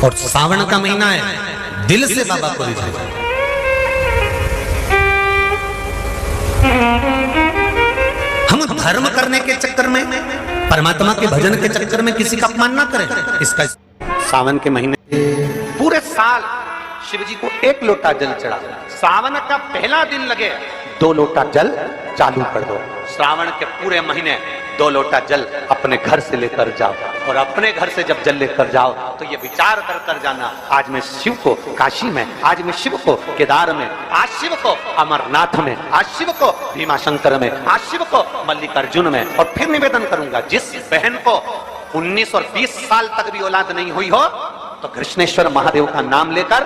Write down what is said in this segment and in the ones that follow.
और सावन का महीना है, दिल से बाबा को रिझाइए। हम धर्म करने के चक्कर में, परमात्मा के भजन के चक्कर में किसी का अपमान ना करें। इसका सावन के महीने पूरे साल शिव जी को 1 लोटा जल चढ़ा, सावन का पहला दिन लगे 2 लोटा जल चालू कर दो। श्रावण के पूरे महीने 2 लोटा जल अपने घर से लेकर जाओ, और अपने घर से जब जल लेकर जाओ तो ये विचार कर कर जाना, आज मैं शिव को काशी में, आज मैं शिव को केदार में, आज शिव को अमरनाथ में, आज शिव को भीमा शंकर में, आज शिव को मल्लिकार्जुन में। और फिर निवेदन करूंगा, जिस बहन को 19 और 20 साल तक भी औलाद नहीं हुई हो तो कृष्णेश्वर महादेव का नाम लेकर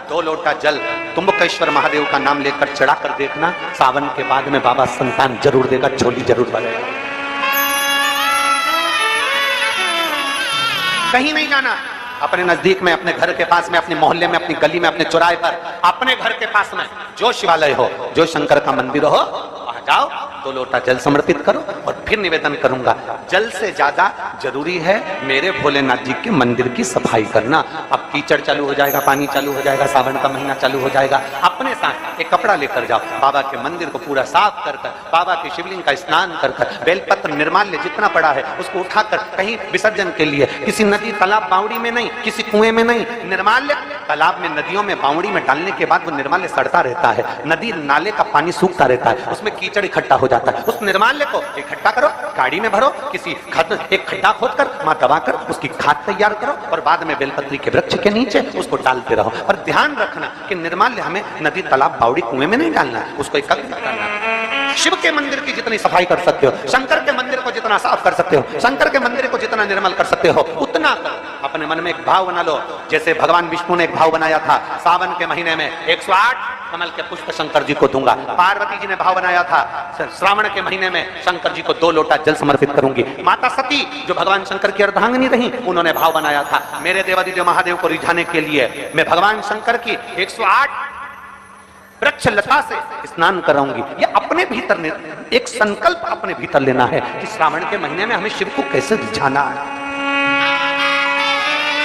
2 लोटा जल तुम्बकेश्वर महादेव का नाम लेकर चढ़ा कर देखना, सावन के बाद में बाबा संतान जरूर देगा, झोली जरूर भरेगा। कहीं नहीं जाना, अपने नजदीक में, अपने घर के पास में, अपने मोहल्ले में, अपनी गली में, अपने चौराहे पर, अपने घर के पास में जो शिवालय हो, जो शंकर का मंदिर हो, वहां जाओ, 2 लोटा जल समर्पित करो। और फिर निवेदन करूंगा, जल से ज्यादा जरूरी है मेरे भोलेनाथ जी के मंदिर की सफाई करना। अब कीचड़ चालू हो जाएगा, पानी चालू हो जाएगा, सावन का महीना चालू हो जाएगा, अपने साथ एक कपड़ा लेकर जाओ, बाबा के मंदिर को पूरा साफ कर कर, बाबा की शिवलिंग का स्नान कर कर, बेलपत्र निर्माल्य जितना पड़ा है उसको उठाकर कहीं विसर्जन के लिए, किसी नदी तालाब बावड़ी में नहीं, किसी कुएं में नहीं, निर्माल्य तालाब में, नदियों में, बावड़ी में डालने के बाद वो निर्माल्य सड़ता रहता है, नदी नाले का पानी सूखता रहता है, उसमें कीचड़ इकट्ठा हो जाता है। उस निर्माल्य को इकट्ठा करो, गाड़ी में भरो, किसी एक खड्डा खोदकर वहां दबाकर उसकी खाद तैयार करो, और बाद में बेलपत्री के वृक्ष के नीचे उसको डालते रहो। और ध्यान रखना कि निर्माल्य हमें नदी तालाब बावड़ी कुएं में नहीं डालना, उसको एकत्रित करना। शिव के मंदिर की जितनी सफाई कर सकते हो, शंकर के मंदिर को जितना साफ कर सकते हो, शंकर के मंदिर को जितना निर्मल कर सकते हो, उतना करो। अपने मन में एक भाव बना लो, जैसे भगवान विष्णु ने एक भाव बनाया था, सावन के महीने में 108 कमल के पुष्प शंकर जी को दूंगा। पार्वती जी ने भाव बनाया था, श्रावण के महीने में शंकर जी को 2 लोटा जल समर्पित करूंगी। माता सती जो भगवान शंकर की अर्धांगिनी रही, उन्होंने भाव बनाया था, मेरे देवादिदेव महादेव को रिझाने के लिए मैं भगवान शंकर की 108 वृक्ष लता से स्नान कराऊंगी। ये अपने भीतर एक संकल्प अपने भीतर लेना है कि श्रावण के महीने में हमें शिव को कैसे रिझाना है,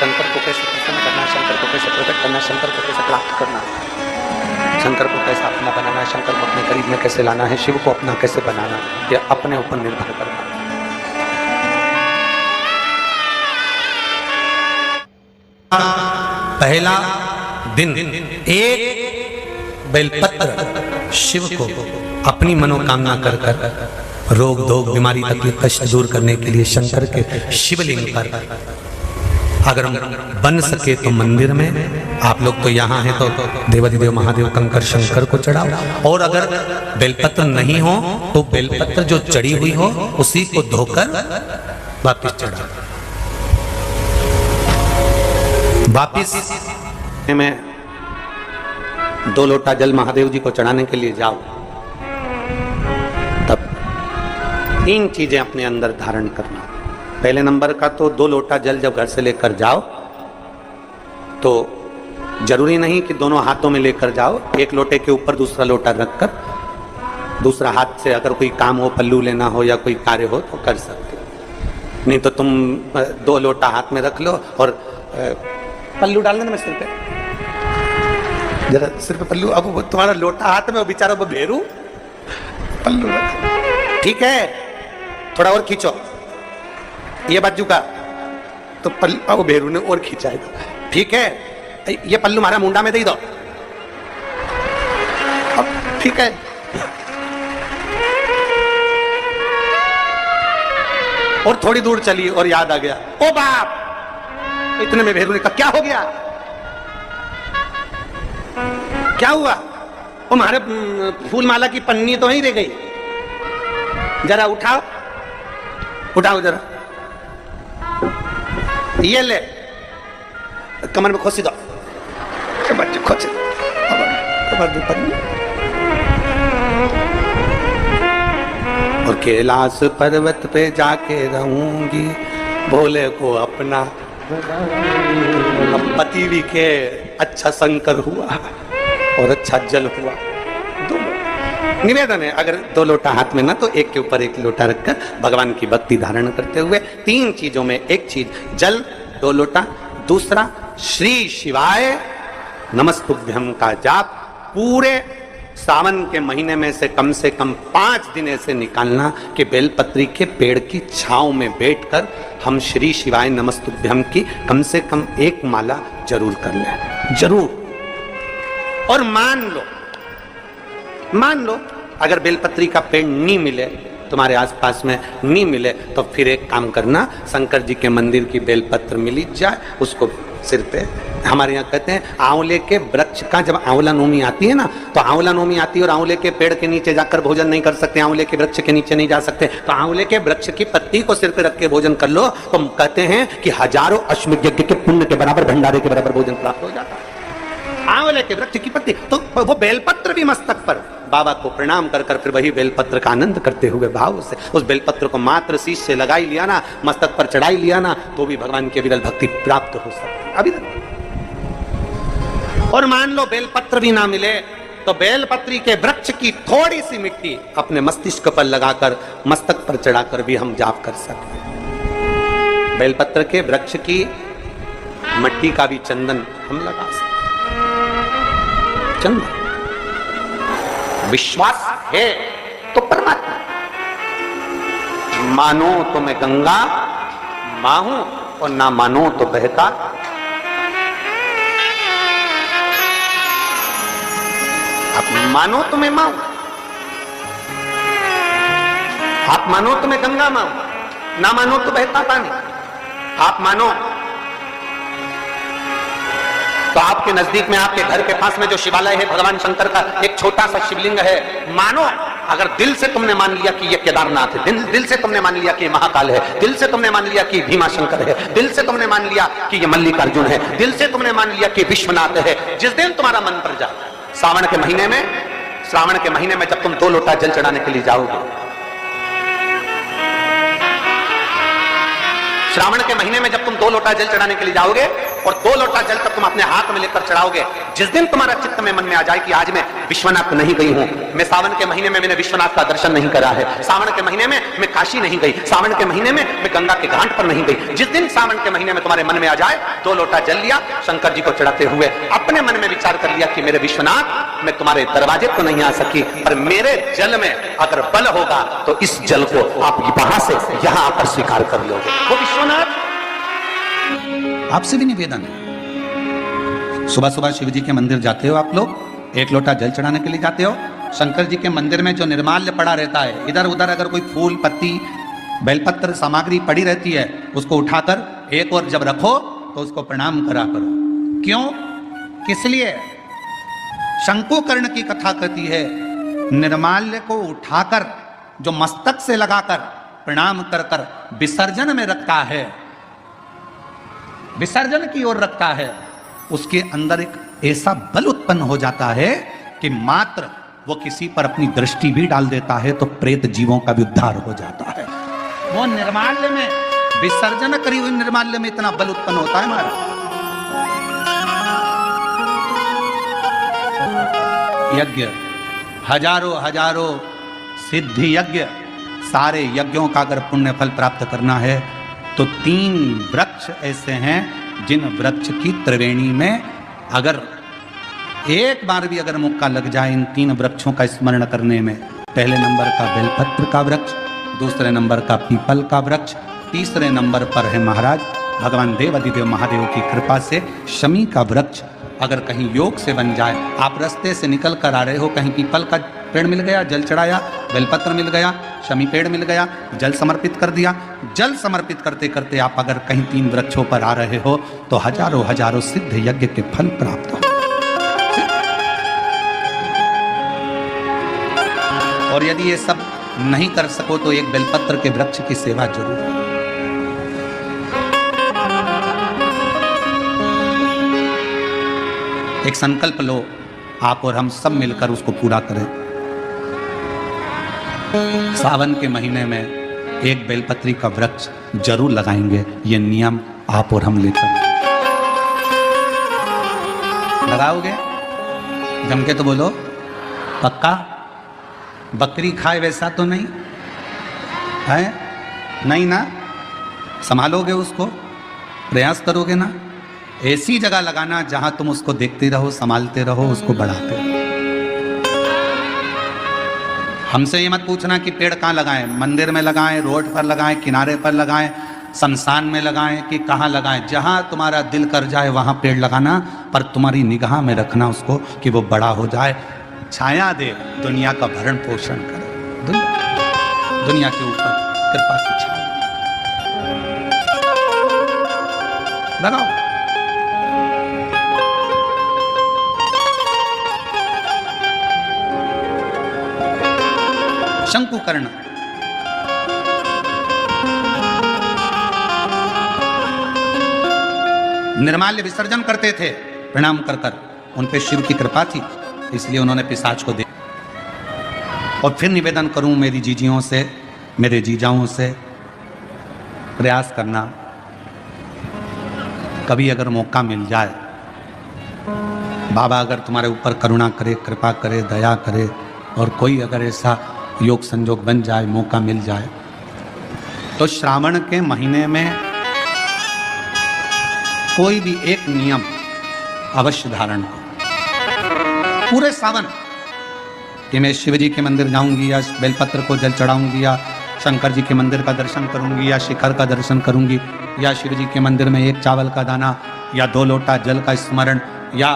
शंकर को कैसे प्रसन्न करना, शंकर को कैसे प्रकट करना, शंकर को कैसे प्राप्त करना, शंकर को कैसे अपना बनाना है, शंकर को अपने करीब में कैसे लाना है, शिव को अपना कैसे बनाना, ये अपने ऊपर निर्भर करना। पहला दिन एक बेलपत्र शिव को अपनी मनोकामना कर कर रोग धोग बीमारी तकलीफ कष्ट दूर करने के लिए शंकर के शिवलिंग पर, अगर बन सके तो मंदिर में, आप लोग तो यहाँ हैं तो देवादिदेव महादेव कंकर शंकर को चढ़ाओ, और अगर बेलपत्र नहीं हो तो बेलपत्र जो चढ़ी हुई हो उसी को धोकर वापिस चढ़ाओ। वापिस में 2 लोटा जल महादेव जी को चढ़ाने के लिए जाओ, तब 3 चीजें अपने अंदर धारण करना। पहले नंबर का तो 2 लोटा जल जब घर से लेकर जाओ तो जरूरी नहीं कि दोनों हाथों में लेकर जाओ, एक लोटे के ऊपर दूसरा लोटा रखकर दूसरा हाथ से अगर कोई काम हो, पल्लू लेना हो या कोई कार्य हो तो कर सकते हो। नहीं तो तुम 2 लोटा हाथ में रख लो और पल्लू डाल देना सिर पे, जरा सिर पे पल्लू। अब तुम्हारा लोटा हाथ में, वो बेचारा वो भेरू पल्लू रख, ठीक है, थोड़ा और खींचो ये बाजू का, तो पल्लू, अब भेरू ने और खींचाएगा, ठीक है, ये पल्लू हमारा मुंडा में दे दो, अब ठीक है। और थोड़ी दूर चली और याद आ गया, ओ बाप, इतने में भेरू ने कहा क्या हो गया, क्या हुआ? वो हमारे फूल माला की पन्नी तो नहीं रह गई, जरा उठाओ, उठाओ जरा, ये ले, कमर में खोसी दो, बच्चे खोसी दो, और कैलाश पर्वत पे जाके रहूंगी, भोले को अपना पति भी के अच्छा शंकर हुआ और अच्छा जल हुआ। निवेदन है, अगर 2 लोटा हाथ में ना तो एक के ऊपर एक लोटा रखकर भगवान की भक्ति धारण करते हुए 3 चीजों में एक चीज जल 2 लोटा, दूसरा श्री शिवाय नमस्तुभ्यम का जाप पूरे सावन के महीने में से कम 5 दिन ऐसे निकालना कि बेलपत्री के पेड़ की छांव में बैठकर हम श्री शिवाय नमस्तुभ्यम की कम से कम एक माला जरूर कर लें, जरूर। और मान लो अगर बेलपत्री का पेड़ नहीं मिले, तुम्हारे आसपास में नहीं मिले, तो फिर एक काम करना, शंकर जी के मंदिर की बेलपत्र मिली जाए, उसको सिर पे, हमारे यहाँ कहते हैं आंवले के वृक्ष का जब आंवला नवमी आती है ना, तो आंवला नवमी आती है और आंवले के पेड़ के नीचे जाकर भोजन नहीं कर सकते, आंवले के वृक्ष के नीचे नहीं जा सकते, तो आंवले के वृक्ष की पत्ती को सिर पे रख के भोजन कर लो, तो कहते हैं कि हजारों अश्वमेध यज्ञ के पुण्य के बराबर, भंडारे के बराबर भोजन प्राप्त हो जाता है। आंवले के वृक्ष की पत्ती, तो वो बेलपत्र भी मस्तक पर बाबा को प्रणाम कर कर फिर वही बेलपत्र का आनंद करते हुए भाव से उस बेलपत्र को मात्र शीश से लगाई लिया ना, मस्तक पर चढ़ाई लिया ना, तो भी भगवान की विरल भक्ति प्राप्त हो सकती है अभी तक। और मान लो बेलपत्र भी ना मिले, तो बेलपत्री के वृक्ष की थोड़ी सी मिट्टी अपने मस्तिष्क पर लगाकर, मस्तक पर चढ़ाकर भी हम जाप कर सकते हैं। बेलपत्र के वृक्ष की मिट्टी का भी चंदन हम लगा सकते, चंदन। विश्वास है तो परमात्मा, मानो तो मैं गंगा मां हूं और ना मानो तो बहता। आप मानो तो मैं मां हूं, आप मानो तो मैं गंगा मां हूं, ना मानो तो बहता पानी। आप मानो तो आपके नजदीक में, आपके घर के पास में जो शिवालय है भगवान शंकर का, एक छोटा सा शिवलिंग है। मानो अगर दिल से तुमने मान लिया कि ये केदारनाथ है, दिल से तुमने मान लिया कि महाकाल है, दिल से तुमने मान लिया कि भीमा शंकर है, दिल से तुमने मान लिया कि ये मल्लिकार्जुन है, दिल से तुमने मान लिया कि विश्वनाथ है। जिस दिन तुम्हारा मन पर जाए, श्रावण के महीने में जब तुम 2 लोटा जल चढ़ाने के लिए जाओगे, श्रावण के महीने में जब तुम 2 लोटा जल चढ़ाने के लिए जाओगे और 2 लोटा जल तक तुम अपने हाथ में लेकर चढ़ाओगे, जिस दिन तुम्हारा चित्त में मन में आ जाए कि आज मैं विश्वनाथ नहीं गई हूं, मैं सावन के महीने में मैंने विश्वनाथ का दर्शन नहीं करा है, सावन के महीने में मैं काशी नहीं गई, सावन के महीने में मैं गंगा के घाट पर नहीं गई, जिस दिन सावन के महीने में तुम्हारे मन में आ जाए, 2 लोटा जल लिया, शंकर जी को चढ़ाते हुए अपने मन में विचार कर लिया कि मेरे विश्वनाथ, मैं तुम्हारे दरवाजे तो नहीं आ सकी, पर मेरे जल में अगर बल होगा तो इस जल को आप वहां से यहां आकर स्वीकार कर लोगे। वो विश्वनाथ। आपसे भी निवेदन है, सुबह सुबह शिव जी के मंदिर जाते हो आप लोग, 1 लोटा जल चढ़ाने के लिए जाते हो, शंकर जी के मंदिर में जो निर्माल्य पड़ा रहता है, इधर उधर अगर कोई फूल पत्ती बेलपत्र सामग्री पड़ी रहती है, उसको उठाकर एक और जब रखो तो उसको प्रणाम करा करो। क्यों, किस लिए? शंकुकर्ण की कथा कहती है, निर्माल्य को उठाकर जो मस्तक से लगाकर प्रणाम कर कर विसर्जन में रखता है, विसर्जन की ओर रखता है, उसके अंदर एक ऐसा बल उत्पन्न हो जाता है कि मात्र वो किसी पर अपनी दृष्टि भी डाल देता है तो प्रेत जीवों का भी उद्धार हो जाता है। वो निर्माल्य में, विसर्जन करी हुई निर्माल्य में इतना बल उत्पन्न होता है हमारा। यज्ञ, हजारों सिद्धि यज्ञ, सारे यज्ञों का अगर पुण्य फल प्राप्त करना है तो 3 वृक्ष ऐसे हैं जिन वृक्ष की त्रिवेणी में अगर एक बार भी अगर मुक्का लग जाए इन 3 वृक्षों का स्मरण करने में, पहले नंबर का बेलपत्र का वृक्ष, दूसरे नंबर का पीपल का वृक्ष, तीसरे नंबर पर है महाराज भगवान देवाधिदेव महादेव की कृपा से शमी का वृक्ष। अगर कहीं योग से बन जाए, आप रास्ते से निकल कर आ रहे हो, कहीं पीपल का पेड़ मिल गया, जल चढ़ाया, बेलपत्र मिल गया, शमी पेड़ मिल गया, जल समर्पित कर दिया, जल समर्पित करते करते आप अगर कहीं 3 वृक्षों पर आ रहे हो तो हजारों सिद्ध यज्ञ के फल प्राप्त हो। और यदि ये सब नहीं कर सको तो एक बेलपत्र के वृक्ष की सेवा जरूर करो। एक संकल्प लो, आप और हम सब मिलकर उसको पूरा करें। सावन के महीने में एक बेलपत्री का वृक्ष जरूर लगाएंगे, ये नियम आप और हम लेकर। लगाओगे? जम के तो बोलो, पक्का? बकरी खाए वैसा तो नहीं है? नहीं ना? संभालोगे उसको, प्रयास करोगे ना? ऐसी जगह लगाना जहां तुम उसको देखते रहो, संभालते रहो, उसको बढ़ाते रहो। हमसे ये मत पूछना कि पेड़ कहाँ लगाएं, मंदिर में लगाएं, रोड पर लगाएं, किनारे पर लगाएं, शमशान में लगाएं कि कहाँ लगाएं। जहां तुम्हारा दिल कर जाए वहां पेड़ लगाना, पर तुम्हारी निगाह में रखना उसको कि वो बड़ा हो जाए, छाया दे, दुनिया का भरण पोषण करे, दुनिया के ऊपर कृपा की छाया लगाओ। शंकुकर्ण निर्माल्य विसर्जन करते थे प्रणाम कर कर, उन पे शिव की कृपा थी, इसलिए उन्होंने पिशाच को देखा। और फिर निवेदन करूं मेरी जीजियों से, मेरे जीजाओं से, प्रयास करना कभी अगर मौका मिल जाए, बाबा अगर तुम्हारे ऊपर करुणा करे, कृपा करे, दया करे, और कोई अगर ऐसा योग संजोग बन जाए, मौका मिल जाए, तो श्रावण के महीने में कोई भी एक नियम अवश्य धारण करो पूरे सावन कि मैं शिव जी के मंदिर जाऊंगी, या बेलपत्र को जल चढ़ाऊंगी, या शंकर जी के मंदिर का दर्शन करूंगी, या शिखर का दर्शन करूंगी, या शिव जी के मंदिर में एक चावल का दाना या 2 लोटा जल का स्मरण, या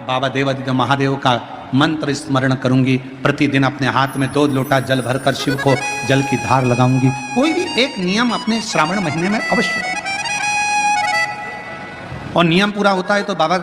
बाबा देवादिदेव महादेव का मंत्र स्मरण करूंगी। प्रतिदिन अपने हाथ में 2 लोटा जल भरकर शिव को जल की धार लगाऊंगी। कोई भी एक नियम अपने श्रावण महीने में अवश्य, और नियम पूरा होता है तो बाबा